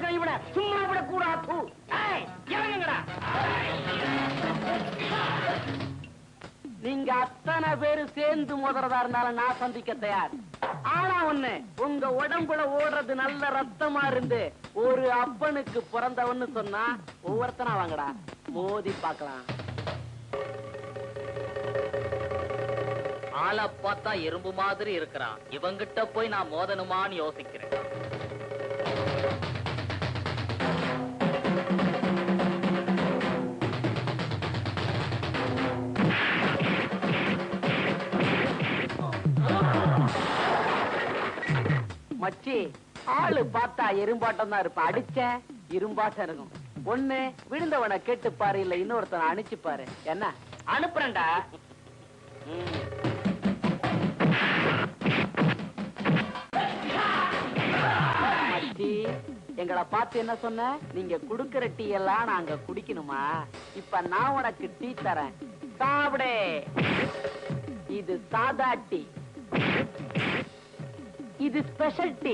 கிடக்கிற இவனை சும்மா விட கூடாது. இறங்குங்கடா. நீங்க அத்தனை பேரு சேர்ந்து மோதுறதா இருந்தாலும் நான் சந்திக்க தயார். ஆனா ஒண்ணு, உங்க உடம்புல ஓடுறது நல்ல ரத்தமா இருந்து ஒரு அப்பனுக்கு பிறந்தவன்னு சொன்னா ஒவ்வொருத்தனா வாங்கடா, மோதி பார்க்கலாம். ஆளை பார்த்தா எறும்பு மாதிரி இருக்கிறான். இவங்கிட்ட போய் நான் மோதனுமான்னு யோசிக்கிறேன். மச்சி, ஆளு பார்த்தா எறும்பாட்டம் தான் இருப்ப, அடிச்ச இரும்பாட்டம் இருக்கும். ஒண்ணு விழுந்தவனை கேட்டு பாரு, இல்ல இன்னொருத்தனை அனுப்பிச்சு பாரு. என்ன அனுப்புறேன்டா. மச்சி, எங்களை பார்த்து என்ன சொன்ன? நீங்க குடுக்கிற டீ எல்லாம் நாங்க குடிக்கணுமா? இப்ப நான் உனக்கு டீ தரேன், சாப்பிடே. இது சாதா டீ, இது ஸ்பெஷல் டீ,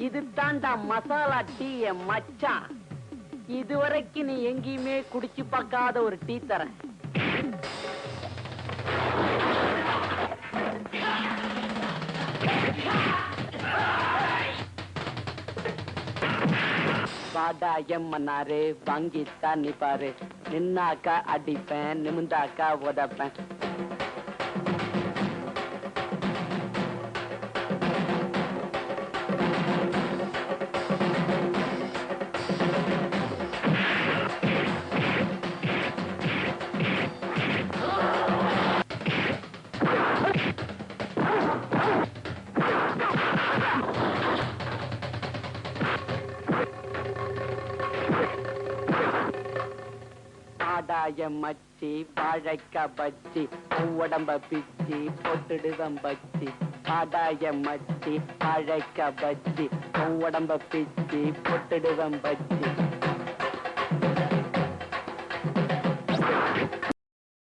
இது தாண்டா மசாலா டீ மச்சான். இதுவரைக்கும் நீ எங்கேயுமே குடிச்சு பார்க்காத ஒரு டீ தரேன். வாடா எம்மன்னாரு, வாங்கி தண்ணி பாரு. நின்னாக்கா அடிப்பேன், நிமிந்தாக்கா உதப்பேன். மச்சி, வாழைக்கா பச்சி, உடம்ப பிச்சி போட்டுடுதம் பச்சி. ஆடாய மச்சி, வாழைக்கா பச்சி, உடம்ப பிச்சி போட்டுடுதம் பச்சி.